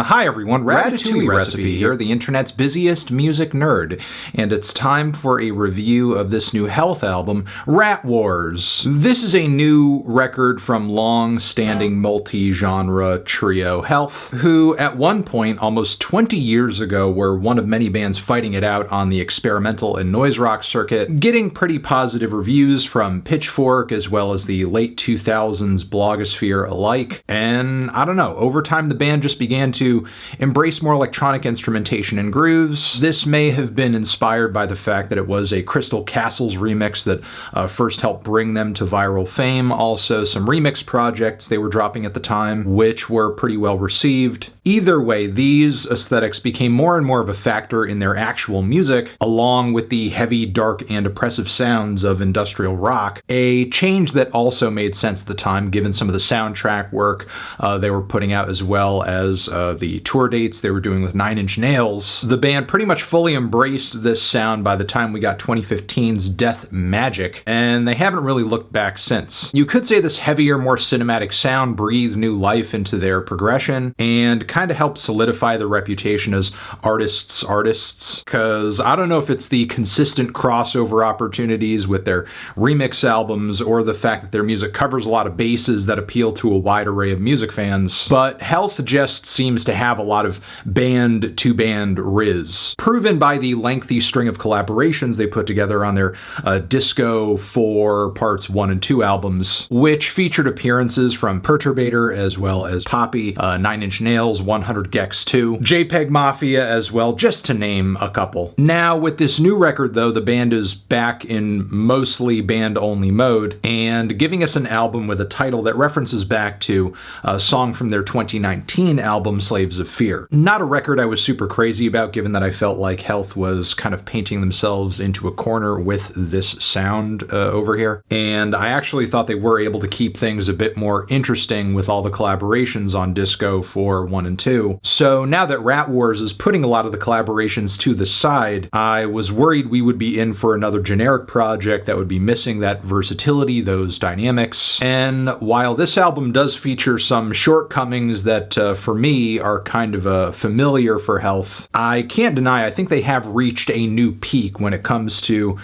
Hi everyone, Ratatouille Recipe here, the internet's busiest music nerd, and it's time for a review of this new Health album, Rat Wars. This is a new record from long-standing multi-genre trio Health, who at one point, almost 20 years ago, were one of many bands fighting it out on the experimental and noise rock circuit, getting pretty positive reviews from Pitchfork as well as the late 2000s blogosphere alike, and I don't know, over time the band just began to embrace more electronic instrumentation and grooves. This may have been inspired by the fact that it was a Crystal Castles remix that first helped bring them to viral fame. Also, some remix projects they were dropping at the time, which were pretty well received. Either way, these aesthetics became more and more of a factor in their actual music, along with the heavy, dark, and oppressive sounds of industrial rock, a change that also made sense at the time given some of the soundtrack work they were putting out, as well as the tour dates they were doing with 9 Inch Nails. The band pretty much fully embraced this sound by the time we got 2015's Death Magic, and they haven't really looked back since. You could say this heavier, more cinematic sound breathed new life into their progression, and kind of helped solidify their reputation as artists, because I don't know if it's the consistent crossover opportunities with their remix albums, or the fact that their music covers a lot of bases that appeal to a wide array of music fans, but Health just seems to have a lot of band-to-band riz, proven by the lengthy string of collaborations they put together on their Disco 4 Parts 1 and 2 albums, which featured appearances from Perturbator as well as Poppy, 9 Inch Nails, 100 gecs 2, JPEG Mafia as well, just to name a couple. Now, with this new record though, the band is back in mostly band-only mode, and giving us an album with a title that references back to a song from their 2019 album, Slaves of Fear. Not a record I was super crazy about, given that I felt like Health was kind of painting themselves into a corner with this sound over here, and I actually thought they were able to keep things a bit more interesting with all the collaborations on Disco 4, 1, and 2. So now that Rat Wars is putting a lot of the collaborations to the side, I was worried we would be in for another generic project that would be missing that versatility, those dynamics. And while this album does feature some shortcomings that for me are kind of familiar for Health, I can't deny I think they have reached a new peak when it comes to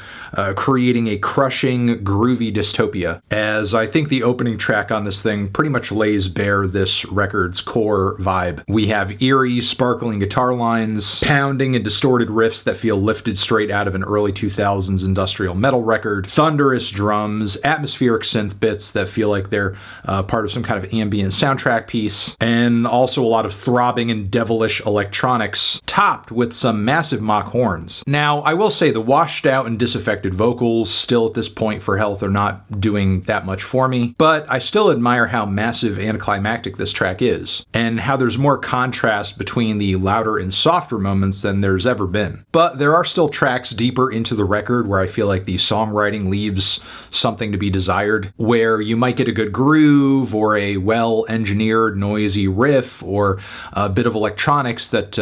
creating a crushing, groovy dystopia, as I think the opening track on this thing pretty much lays bare this record's core vibe. We have eerie, sparkling guitar lines, pounding and distorted riffs that feel lifted straight out of an early 2000s industrial metal record, thunderous drums, atmospheric synth bits that feel like they're part of some kind of ambient soundtrack piece, and also a lot of throbbing and devilish electronics, topped with some massive mock horns. Now, I will say the washed out and disaffected vocals still at this point for Health are not doing that much for me, but I still admire how massive and climactic this track is, and how there's more contrast between the louder and softer moments than there's ever been. But there are still tracks deeper into the record where I feel like the songwriting leaves something to be desired, where you might get a good groove or a well-engineered noisy riff or a bit of electronics that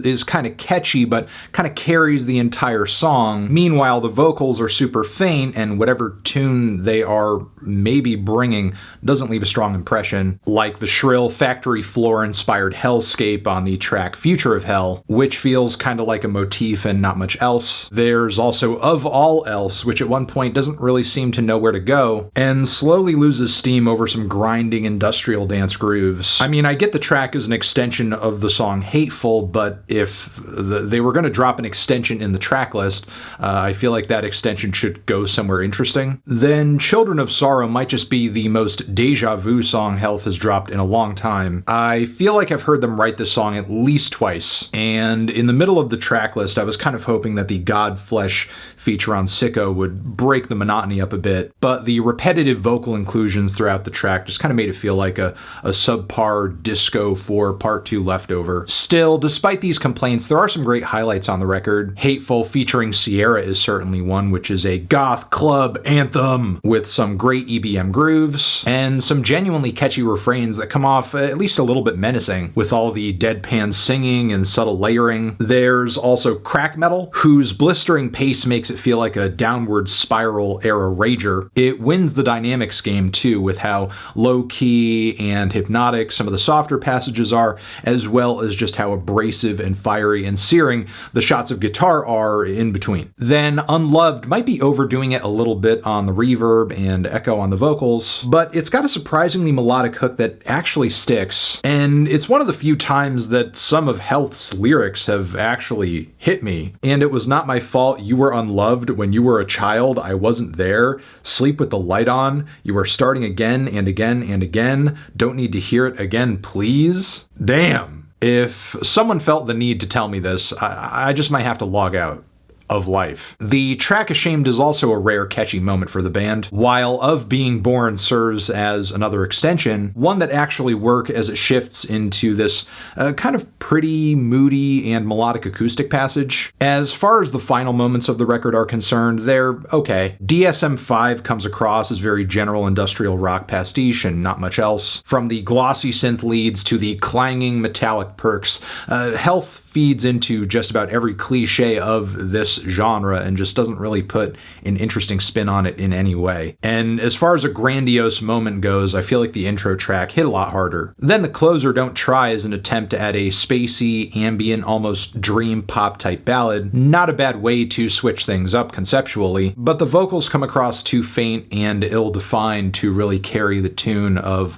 is kind of catchy but kind of carries the entire song. Meanwhile, the vocals are super faint, and whatever tune they are maybe bringing doesn't leave a strong impression, like the shrill factory floor inspired hellscape on the track Future of Hell, which feels kind of like a motif and not much else. There's also Of All Else, which at one point doesn't really seem to know where to go, and slowly loses steam over some grinding industrial dance grooves. I mean, I get the track as an extension of the song Hateful, but if they were going to drop an extension in the track list, I feel like that extension should go somewhere interesting. Then Children of Sorrow might just be the most deja vu song Health has dropped in a long time. I feel like I've heard them write this song at least twice, and in the middle of the track list I was kind of hoping that the Godflesh feature on Sicko would break the monotony up a bit, but the repetitive vocal inclusions throughout the track just kind of made it feel like a subpar Disco 4 Part 2 leftover. Still, despite these complaints, there are some great highlights on the record. Hateful featuring Sierra is certainly one, which is a goth club anthem with some great EBM grooves and some genuinely catchy refrains that come off at least a little bit menacing with all the deadpan singing and subtle layering. There's also Crack Metal, whose blistering pace makes it feel like a downward spiral era rager. It wins the dynamics game too, with how low-key and hypnotic some of the softer passages messages are, as well as just how abrasive and fiery and searing the shots of guitar are in between. Then Unloved might be overdoing it a little bit on the reverb and echo on the vocals, but it's got a surprisingly melodic hook that actually sticks, and it's one of the few times that some of Health's lyrics have actually hit me. And it was not my fault, you were unloved when you were a child, I wasn't there, sleep with the light on, you are starting again and again and again, don't need to hear it again, please. Damn. If someone felt the need to tell me this, I just might have to log out of life. The track Ashamed is also a rare catchy moment for the band, while Of Being Born serves as another extension, one that actually works as it shifts into this kind of pretty, moody, and melodic acoustic passage. As far as the final moments of the record are concerned, they're okay. DSM-5 comes across as very general industrial rock pastiche and not much else. From the glossy synth leads to the clanging metallic perks, Health feeds into just about every cliche of this genre and just doesn't really put an interesting spin on it in any way. And as far as a grandiose moment goes, I feel like the intro track hit a lot harder. Then the closer, Don't Try, is an attempt to add a spacey, ambient, almost dream pop type ballad. Not a bad way to switch things up conceptually, but the vocals come across too faint and ill-defined to really carry the tune of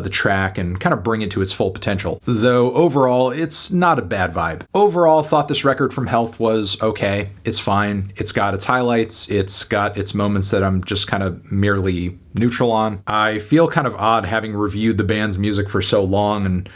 the track and kind of bring it to its full potential. Though overall, it's not a bad vibe. Overall, thought this record from Health was okay. It's fine. It's got its highlights. It's got its moments that I'm just kind of merely neutral on. I feel kind of odd having reviewed the band's music for so long, and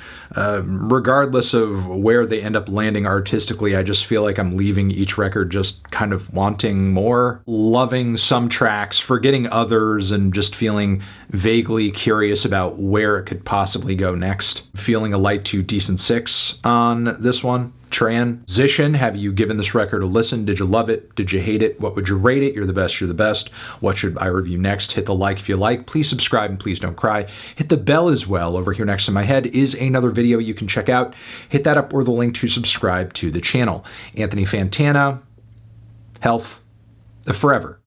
regardless of where they end up landing artistically, I just feel like I'm leaving each record just kind of wanting more, loving some tracks, forgetting others, and just feeling vaguely curious about where it could possibly go next. Feeling a light to decent 6 on this one. Transition, have you given this record a listen? Did you love it? Did you hate it? What would you rate it? You're the best, you're the best. What should I review next? Hit the like if you like. Please subscribe and please don't cry. Hit the bell as well. Over here next to my head is another video you can check out. Hit that up or the link to subscribe to the channel. Anthony Fantana, Health, forever.